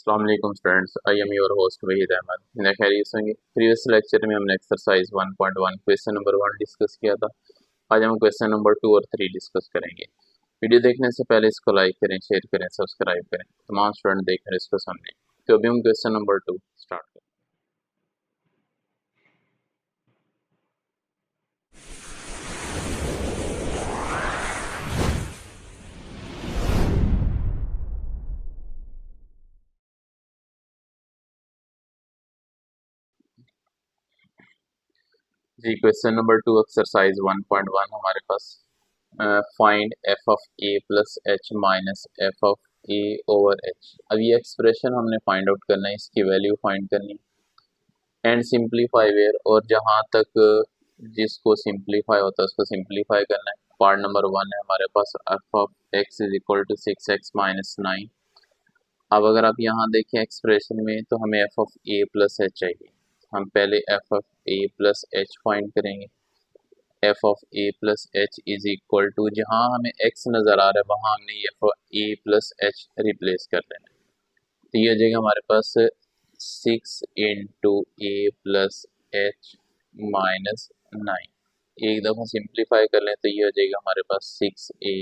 अस्सलाम वालेकुम students, I am your host Waheed Ahmad. खैरियत से होंगे। प्रीवियस लेक्चर में हमने एक्सरसाइज 1.1 क्वेश्चन नंबर 1 डिस्कस किया था। आज हम क्वेश्चन नंबर 2 और 3 डिस्कस करेंगे। वीडियो देखने से पहले इसको लाइक करें, शेयर करें, सब्सक्राइब करें। तमाम स्टूडेंट देखें इसको समझें। तो अभी हम क्वेश्चन नंबर 2 स्टार्ट करें। जी, क्वेश्चन नंबर 2 एक्सरसाइज 1.1 हमारे पास find F of A plus H minus F of A over H. अब ये एक्सप्रेशन हमने फाइंड आउट करना है, इसकी वैल्यू फाइंड करनी एंड सिंप्लीफाई वेयर, और जहाँ तक जिसको सिंप्लीफाई होता है उसको सिंप्लीफाई करना है। पार्ट नंबर 1 है हमारे पास F of X is equal to 6x minus 9। अब अगर आप यहाँ देखें एक्सप्रेशन में तो हमें F of A plus H चाहिए। हम पहले F of A plus H find करेंगे। F of A plus H is equal to, जहाँ हमें एक्स नज़र आ रहा है वहाँ हमने F of A plus H replace कर देना है। तो ये हो जाएगा हमारे पास 6 इंटू ए प्लस एच माइनस 9। एक दफ़ा सिंप्लीफाई कर लें तो ये हो जाएगा हमारे पास 6a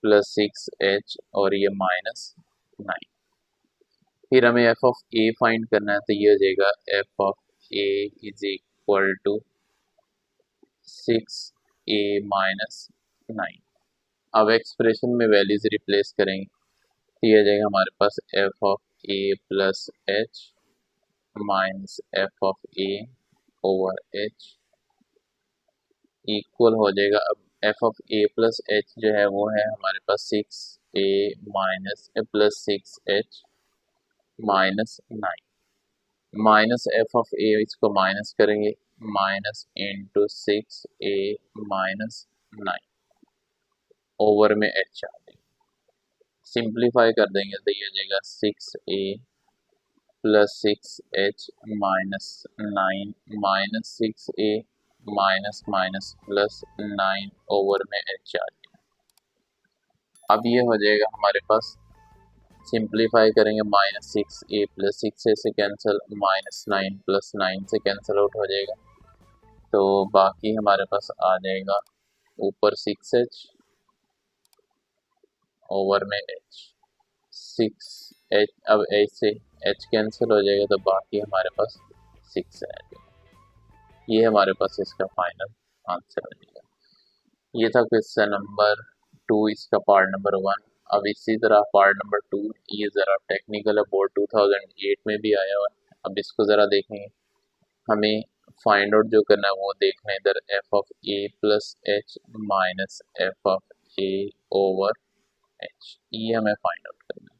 प्लस 6h और ये माइनस 9। फिर हमें एफ ऑफ ए फाइंड करना है तो ये हो जाएगा F of A is equal to 6a minus 9। अब एक्सप्रेशन में वैल्यूज रिप्लेस करेंगे तो ये हो जाएगा हमारे पास F of A plus H minus F of A over H equal हो जाएगा। अब F of A plus H जो है वो है हमारे पास 6a minus plus 6h minus 9 minus F of A, इसको माइनस करेंगे, minus into 6a minus 9 over में एच आ जाएगा। सिंप्लीफाई कर देंगे तो ये हो जाएगा 6a plus 6h minus 9 minus 6a minus minus plus 9 over में एच आ जाएगा। अब ये हो जाएगा हमारे पास, सिंप्लीफाई करेंगे माइनस 6a प्लस 6a से कैंसिल, माइनस 9 प्लस 9 से कैंसिल आउट हो जाएगा। तो बाकी हमारे पास आ जाएगा ऊपर 6h ओवर में h 6h। अब h से h कैंसिल हो जाएगा तो बाकी हमारे पास 6 आ जाएगा। ये हमारे पास इसका फाइनल आंसर आ जाएगा। ये था क्वेश्चन नंबर 2, इसका पार्ट नंबर 1। अब इसी तरह पार्ट नंबर 2 ये ज़रा टेक्निकल है, बोर्ड 2008 में भी आया हुआ है। अब इसको ज़रा देखेंगे। हमें फाइंड आउट जो करना है वो देखना है इधर F of A plus H minus F of A over H, ये हमें फाइंड आउट करना है।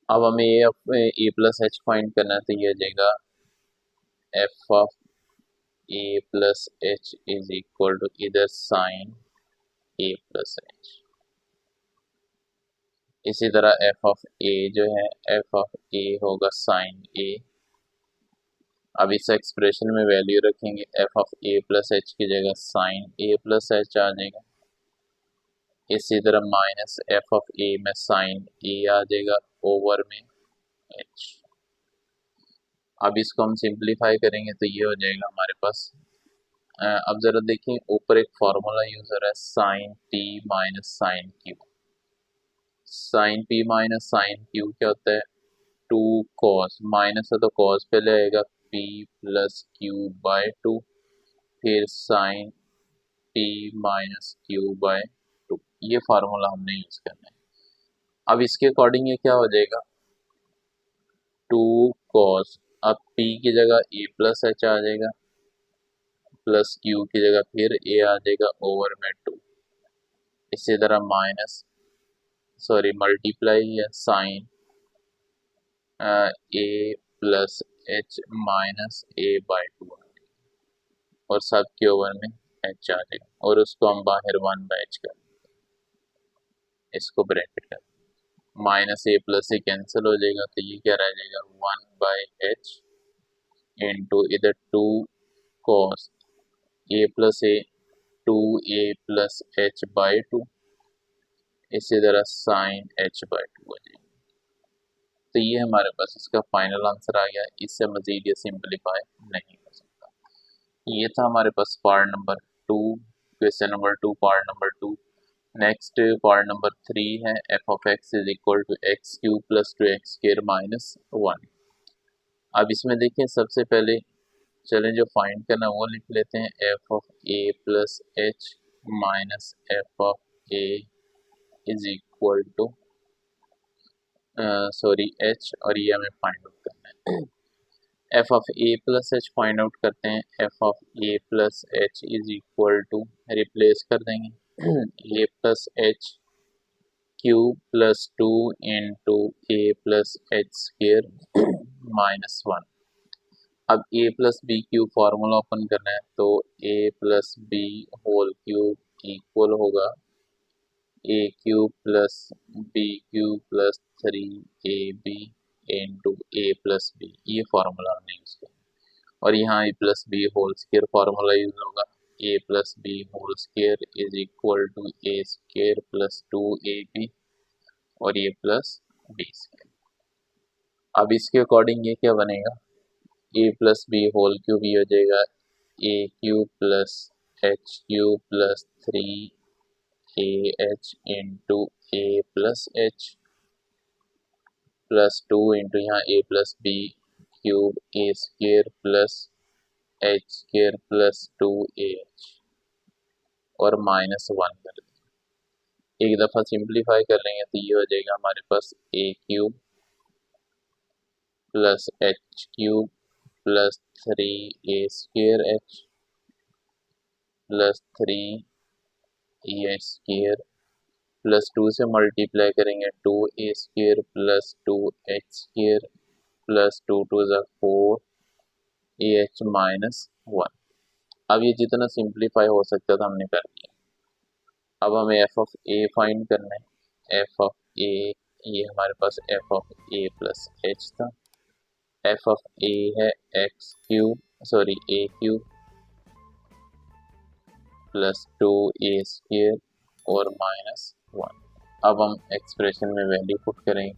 अब हमें ए प्लस एच फाइंड करना है तो ये हो जाएगा F of A plus H is equal to इधर साइन ए प्लस एच। इसी तरह एफ ऑफ ए जो है एफ ऑफ ए होगा साइन ए। अब इस एक्सप्रेशन में वैल्यू रखेंगे, F of A plus h की जगह साइन ए प्लस एच आ जाएगा। इसी तरह माइनस एफ ऑफ ए में साइन ए आ जाएगा ओवर में एच। अब इसको हम सिंप्लीफाई करेंगे तो ये हो जाएगा हमारे पास, अब ज़रा देखिए ऊपर एक फार्मूला यूज हो रहा है sine P minus sine Q. Sine P minus sine Q क्या होता है, 2 कॉस, माइनस है तो कॉस पहले आएगा, पी प्लस क्यू बाय 2, फिर sine P minus Q by 2। ये फार्मूला हमने यूज करना है। अब इसके अकॉर्डिंग ये क्या हो जाएगा, 2 कॉस, अब पी की जगह ए प्लस एच आ जाएगा, प्लस क्यू की जगह फिर ए आ जाएगा ओवर में 2। इसी तरह माइनस, सॉरी मल्टीप्लाई या sign A plus H minus A by 2 और सब के ओवर में एच आ जाएगा, और उसको हम बाहर 1 बाय एच कर, इसको ब्रैकेट कर, माइनस ए प्लस से कैंसिल हो जाएगा तो ये क्या रह जाएगा 1 बाय एच इंटू इधर 2 cos A plus A, 2a plus H bye 2, इसी तरह साइन एच बाय 2 हो जाएगा। तो ये हमारे पास इसका फाइनल आंसर आ गया, इससे मजीद ये सिंपलीफाई नहीं हो सकता। ये था हमारे पास part number 2, question number 2, part number 2। Next part number 3 है F of X is equal to X cube plus 2x² minus 1। अब इसमें देखिए सबसे पहले चलें जो फाइंड करना वो लिख लेते हैं, f of A plus H minus F of A is equal to sorry h, और ये हमें फाइंड आउट करना है। F of A plus H find out करते हैं, f of A plus H is equal to, replace कर देंगे a plus h cube plus 2 into A plus h square minus 1। अब a plus b cube formula open करना है, तो a plus b whole cube equal होगा a cube plus b cube plus 3ab into A plus b, ये formula हमने use किया। और यहाँ a plus b whole square formula use होगा, a plus b whole square is equal to a square plus 2ab और ये plus B square. अब इसके अकॉर्डिंग ये क्या बनेगा, a plus b whole cube ये हो जाएगा a cube plus h cube plus 3ah into A plus H plus 2 into यहाँ a plus b cube a square plus h square plus 2ah और माइनस 1 कर देंगे। एक दफ़ा सिंप्लीफाई कर लेंगे तो ये हो जाएगा हमारे पास a cube plus h cube plus 3a square h plus 3a square plus 2 से मल्टीप्लाई करेंगे 2a square plus 2h square plus 2 2 ज़ा 4ah माइनस 1। अब ये जितना सिंप्लीफाई हो सकता था हमने कर दिया। अब हमें एफ ऑफ ए फाइंड करना है, एफ ऑफ ए, ये हमारे पास F of A plus h था, एफ ऑफ ए है x cube sorry a cube plus 2a square और माइनस 1। अब हम एक्सप्रेशन में वैल्यू पुट करेंगे,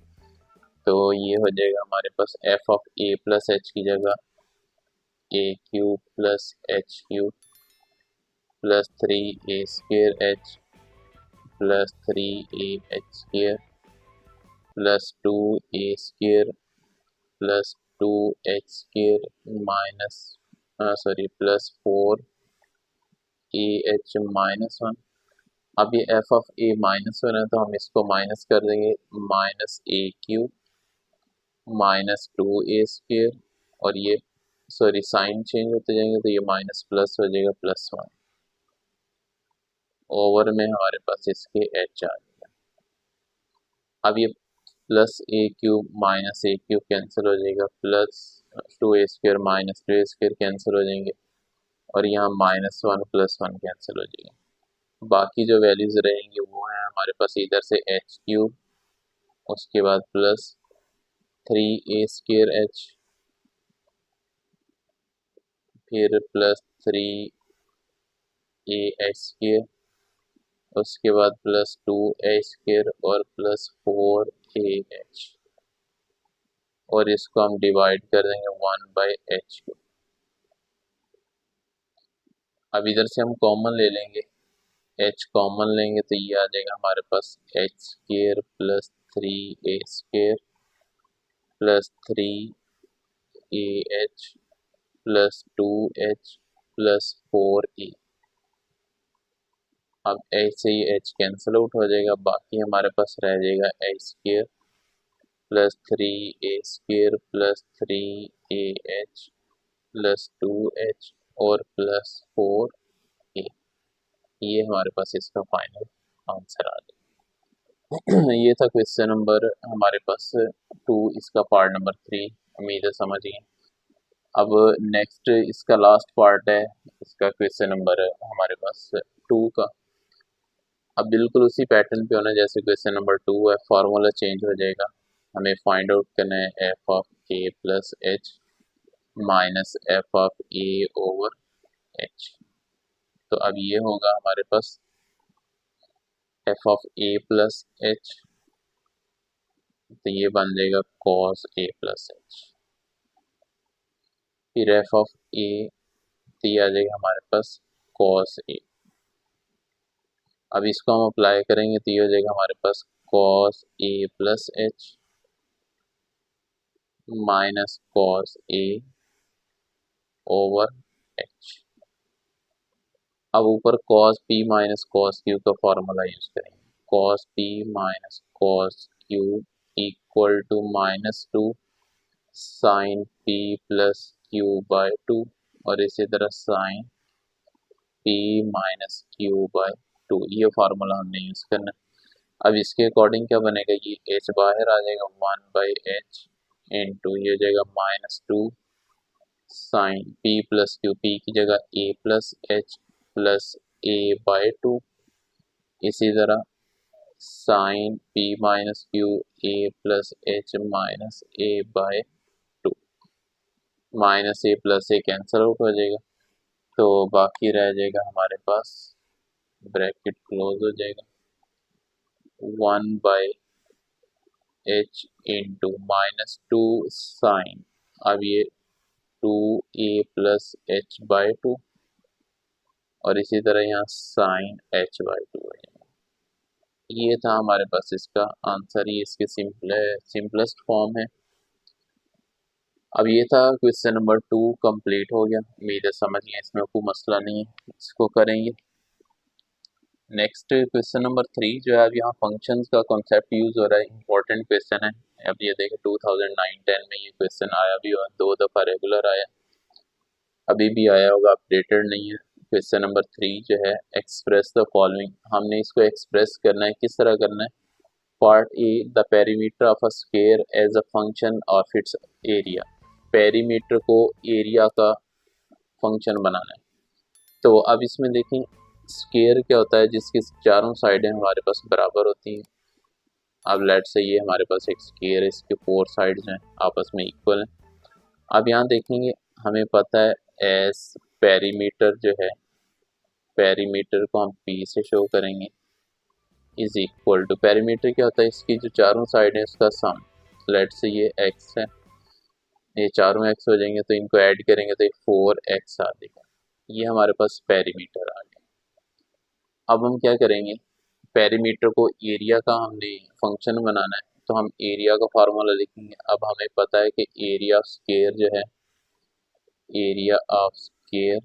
तो ये हो जाएगा हमारे पास F of A plus h की जगह a cube plus h cube plus 3a square h plus 3ah square plus 2a square plus 2h square minus sorry plus 4ah minus 1। अब ये एफ ऑफ ए माइनस 1 है तो हम इसको minus कर देंगे, माइनस ए क्यूब माइनस 2a स्क्वेयर और ये सॉरी साइन चेंज होते जाएंगे तो ये माइनस प्लस हो जाएगा प्लस 1 ओवर में हमारे पास इसके एच आ जाएगा। अब ये प्लस ए क्यूब माइनस ए क्यूब कैंसिल हो जाएगा, plus 2a square minus 2a square cancel हो जाएंगे और यहाँ माइनस 1 प्लस 1 कैंसिल हो जाएगा। बाकी जो वैल्यूज रहेंगी वो है हमारे पास इधर से एच क्यूब, उसके बाद प्लस 3a स्क्वेयर एच, फिर प्लस 3ah स्क्वेयर, उसके बाद प्लस 2a स्क्वेयर और प्लस 4ah और इसको हम डिवाइड कर देंगे 1 बाई एच को। अब इधर से हम कॉमन ले लेंगे, एच कॉमन लेंगे तो ये आ जाएगा हमारे पास h square plus 3a square plus 3ah plus 2h plus 4a। अब एच से ये एच कैंसिल आउट हो जाएगा, बाकी हमारे पास रह जाएगा H square plus 3a square plus 3ah plus 2h और प्लस 4a। ये हमारे पास इसका फाइनल आंसर आ जाएगा। ये था क्वेश्चन नंबर हमारे पास 2, इसका पार्ट नंबर 3। उम्मीद है समझ गए। अब नेक्स्ट इसका लास्ट पार्ट है, इसका क्वेश्चन नंबर हमारे पास 2 का। अब बिल्कुल उसी पैटर्न पे होना है जैसे क्वेश्चन नंबर 2 है, फार्मूला चेंज हो जाएगा। हमें फाइंड आउट करना है F of A plus H minus F of A over h. तो अब ये होगा हमारे पास F of A plus h तो ये बन जाएगा कॉस ए प्लस एच। फिर एफ ऑफ ए, तो ये आ जाएगा हमारे पास कॉस ए। अब इसको हम अप्लाई करेंगे तो ये हो जाएगा हमारे पास cos A plus H minus cos A over H. अब ऊपर cos P minus cos Q का फॉर्मूला यूज करेंगे। Cos P minus cos Q equal to -2 sine P plus Q by 2, और इसी तरह sine P minus Q by 2, ये formula हमने use करना है। अब इसके अकॉर्डिंग क्या बनेगा, ये एच बाहर आ जाएगा 1/h इंटू ये हो जाएगा -2 sine P plus Q, P की जगह A plus H plus A by 2, इसी तरह sine P minus Q A plus H minus A by 2, minus A plus A cancel out हो जाएगा, तो बाकी रह जाएगा हमारे पास, ब्रैकेट क्लोज हो जाएगा, 1/h इंटू -2 साइन, अब ये 2a प्लस एच बाय 2, और इसी तरह यहाँ साइन h बाय 2 हो जाएगा। ये था हमारे पास इसका आंसर, ये इसके सिंपलेस्ट फॉर्म है। अब ये था क्वेश्चन नंबर 2 कंप्लीट हो गया, उम्मीद है समझ गए, इसमें कोई मसला नहीं है, इसको करेंगे। नेक्स्ट क्वेश्चन नंबर 3 जो है, अब यहाँ फंक्शंस का कॉन्सेप्ट यूज हो रहा है, इंपॉर्टेंट क्वेश्चन है। अब ये देखें 2009-10 में ये क्वेश्चन आया भी हुआ, 2 दफ़ा रेगुलर आया, अभी भी आया होगा, अपडेटेड नहीं है। क्वेश्चन नंबर 3 जो है, एक्सप्रेस द फॉलोइंग, हमने इसको एक्सप्रेस करना है, किस तरह करना है। Part A, the perimeter of a square as a function of its area, perimeter को एरिया का फंक्शन बनाना है। तो अब इसमें देखें, स्क्वायर क्या होता है, जिसकी चारों साइडें हमारे पास बराबर होती हैं। अब लेट से ये हमारे पास एक स्क्वायर है, इसके 4 साइड्स हैं, आपस में इक्वल हैं। अब यहाँ देखेंगे, हमें पता है एस पेरीमीटर जो है, पेरीमीटर को हम पी से शो करेंगे, इज इक्वल टू, पेरीमीटर क्या होता है, इसकी जो चारों साइड है उसका सम। लेट से ये एक्स है, ये चारों एक्स हो जाएंगे, तो इनको ऐड करेंगे तो ये 4x आ जाएगा, ये हमारे पास पेरीमीटर आ गया। अब हम क्या करेंगे, पेरीमीटर को एरिया का हमने फंक्शन बनाना है, तो हम एरिया का फार्मूला लिखेंगे। अब हमें पता है कि एरिया ऑफ स्क्वायर जो है, area of square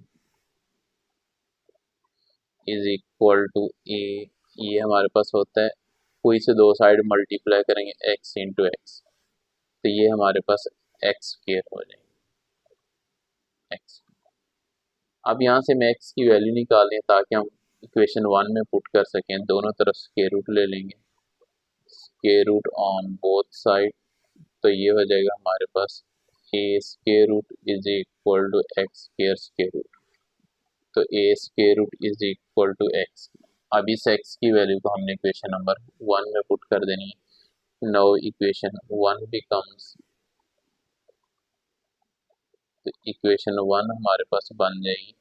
is equal to a, ये हमारे पास होता है, कोई से दो साइड मल्टीप्लाई करेंगे x इंटू एक्स, तो ये हमारे पास एक्स स्क्वायर हो जाएगा, एक्स। अब यहाँ से मैं x की वैल्यू निकाल लें ताकि हम इक्वेशन 1 में पुट कर सकें, दोनों तरफ स्क्वायर रूट ले लेंगे, square root on both side, तो ये हो जाएगा हमारे पास a square root is equal to x square root, तो a square root is equal to x. अब इस एक्स की वैल्यू को हमने इक्वेशन नंबर 1 में पुट कर देनी है। नाउ इक्वेशन 1 बिकम्स, तो इक्वेशन 1 हमारे पास बन जाएगी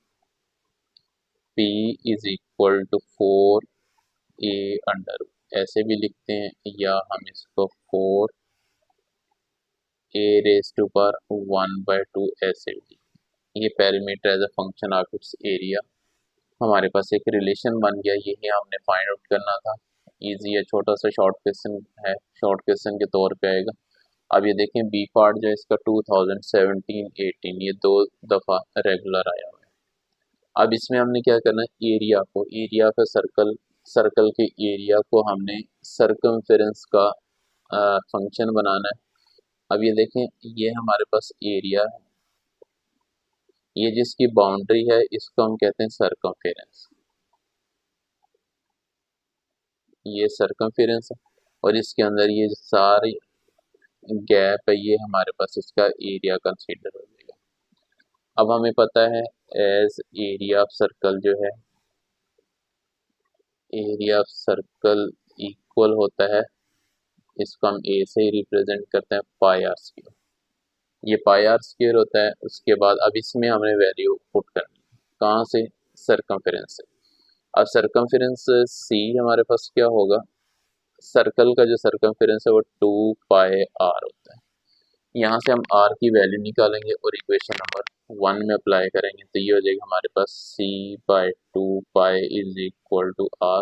p is equal to 4a under, ऐसे भी लिखते हैं, या हम इसको 4a रेज टू पर 1/2 ऐसे भी। ये perimeter as a function of its area, हमारे पास एक रिलेशन बन गया, यही हमने फाइंड आउट करना था। इजी है, छोटा सा शॉर्ट क्वेश्चन है, शॉर्ट क्वेश्चन के तौर पे आएगा। अब ये देखें बी पार्ट जो है इसका 2017-18 ये 2 दफ़ा रेगुलर आया हुआ है। अब इसमें हमने क्या करना है, एरिया को, एरिया का सर्कल, सर्कल के एरिया को हमने सर्कमफेरेंस का फंक्शन बनाना है। अब ये देखें, ये हमारे पास एरिया है, ये जिसकी बाउंड्री है इसको हम कहते हैं सर्कमफेरेंस, ये सर्कमफेरेंस है, और इसके अंदर ये सारी गैप है, ये हमारे पास इसका एरिया कंसीडर हो जाएगा। अब हमें पता है एज एरिया ऑफ सर्कल जो है, एरिया ऑफ सर्कल इक्वल होता है, इसको हम ए से ही रिप्रेजेंट करते हैं पाई आर स्क्वायर, ये पाई आर स्क्वायर होता है। उसके बाद अब इसमें हमें वैल्यू पुट करनी है, कहाँ से, सर्कमफेरेंस से। अब सर्कमफेरेंस सी हमारे पास क्या होगा, सर्कल का जो सर्कमफेरेंस है वो 2πr होता है। यहाँ से हम r की वैल्यू निकालेंगे और इक्वेशन नंबर 1 में अप्लाई करेंगे, तो ये हो जाएगा हमारे पास c/2π is equal to r।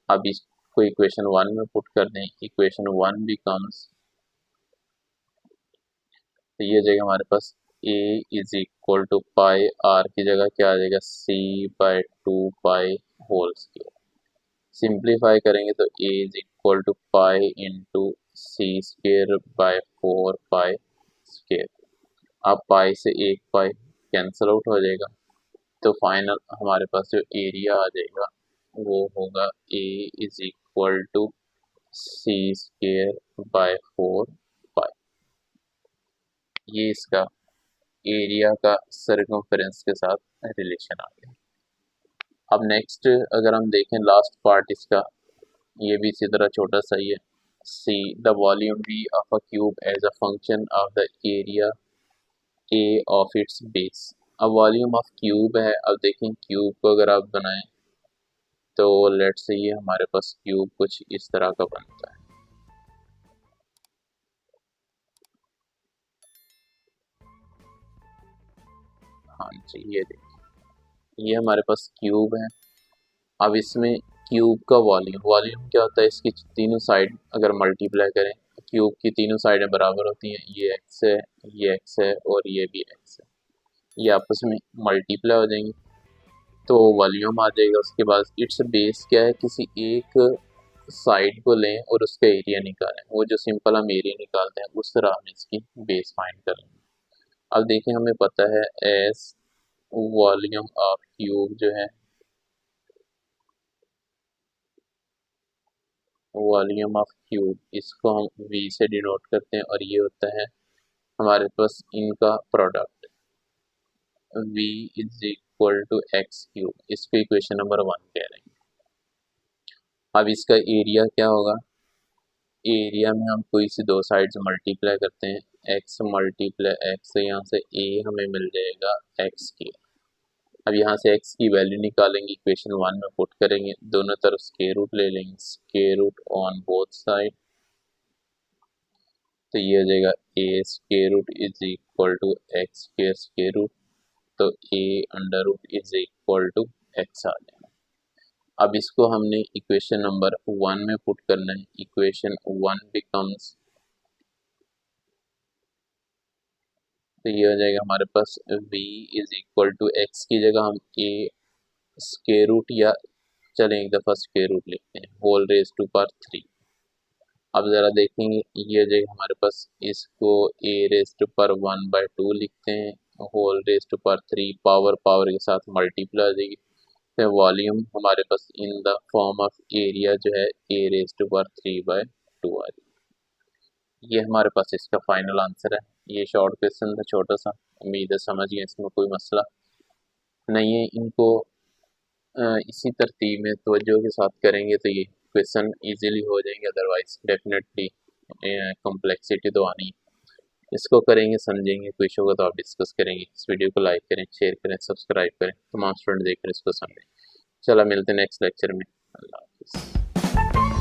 अब इसको इक्वेशन 1 में पुट कर दें, इक्वेशन 1 बिकम्स, तो ये हो जाएगा हमारे पास a is equal to pi, r की जगह क्या आ जाएगा c/2π होल स्क्वायर। सिंप्लीफाई करेंगे तो a is equal to pi into c square by 4π square. अब पाई से एक पाई कैंसिल आउट हो जाएगा, तो फाइनल हमारे पास जो एरिया आ जाएगा वो होगा a is equal to c square by 4π। ये इसका एरिया का सर्कमफेरेंस के साथ रिलेशन आ गया। अब नेक्स्ट अगर हम देखें लास्ट पार्ट इसका, ये भी इसी तरह छोटा सा ही है। See the volume V of a cube as a function of the area A of its base. अब वॉल्यूम ऑफ क्यूब है, अब देखें क्यूब को अगर आप बनाएं तो लेट्स से ये हमारे पास क्यूब कुछ इस तरह का बनता है। हाँ जी, ये देखिए ये हमारे पास क्यूब है। अब इसमें क्यूब का वॉल्यूम क्या होता है, इसकी तीनों साइड अगर मल्टीप्लाई करें, क्यूब की तीनों साइडें बराबर होती हैं, ये x है, ये x है और ये भी x है, ये आपस में मल्टीप्लाई हो जाएंगे तो वॉल्यूम आ जाएगा। उसके बाद इट्स बेस क्या है, किसी एक साइड को लें और उसका एरिया निकालें, वो जो सिंपल हम एरिया निकालते हैं उस तरह हम इसकी बेस फाइंड करेंगे। अब देखें हमें पता है एस वॉल्यूम ऑफ क्यूब जो है, वॉल्यूम ऑफ क्यूब इसको हम v से डिनोट करते हैं और ये होता है हमारे पास इनका product v is equal to X cube. इसको इक्वेशन नंबर 1 कह रहे हैं। अब इसका एरिया क्या होगा, एरिया में हम कोई सी दो साइड्स मल्टीप्लाई करते हैं, x मल्टीप्लाई x, यहाँ से a हमें मिल जाएगा x क्यूब। अब यहाँ से x की वैल्यू निकालेंगे, इक्वेशन 1 में पुट करेंगे, दोनों तरफ स्क्वायर रूट ले लेंगे, square root on both side, तो ये हो जाएगा a square root is equal to x square square root, तो a under root is equal to x आ जाएगा। अब इसको हमने इक्वेशन नंबर 1 में पुट करना है, इक्वेशन 1 बिकम्स, तो ये हो जाएगा हमारे पास v is equal to X की जगह हम a स्क्वायर रूट, या चलें एक दफ़ा स्क्वायर रूट लिखते हैं, होल रेज टू पावर 3। अब ज़रा देखेंगे ये हो जाएगा हमारे पास, इसको a रेज टू पावर 1/2 लिखते हैं, whole raise to power 3, power power के साथ मल्टीप्लाई हो जाएगी, तो वॉल्यूम हमारे पास in the form of area जो है a रेज टू पावर 3/2 आ जाएगी। ये हमारे पास इसका फाइनल आंसर है। ये शॉर्ट क्वेश्चन था छोटा सा, उम्मीद है समझ गए, इसमें कोई मसला नहीं है। इनको इसी तरतीब में तवज्जो के साथ करेंगे तो ये क्वेश्चन इजीली हो जाएंगे, अदरवाइज डेफिनेटली कॉम्प्लेक्सिटी तो आनी है। इसको करेंगे, समझेंगे, कोई इशू होगा तो आप डिस्कस करेंगे। इस वीडियो को लाइक करें, शेयर करें, सब्सक्राइब करें, तमाम स्टूडेंट देखकर इसको समझें। चलो मिलते हैं नेक्स्ट लेक्चर में। अल्लाह हाफिज़।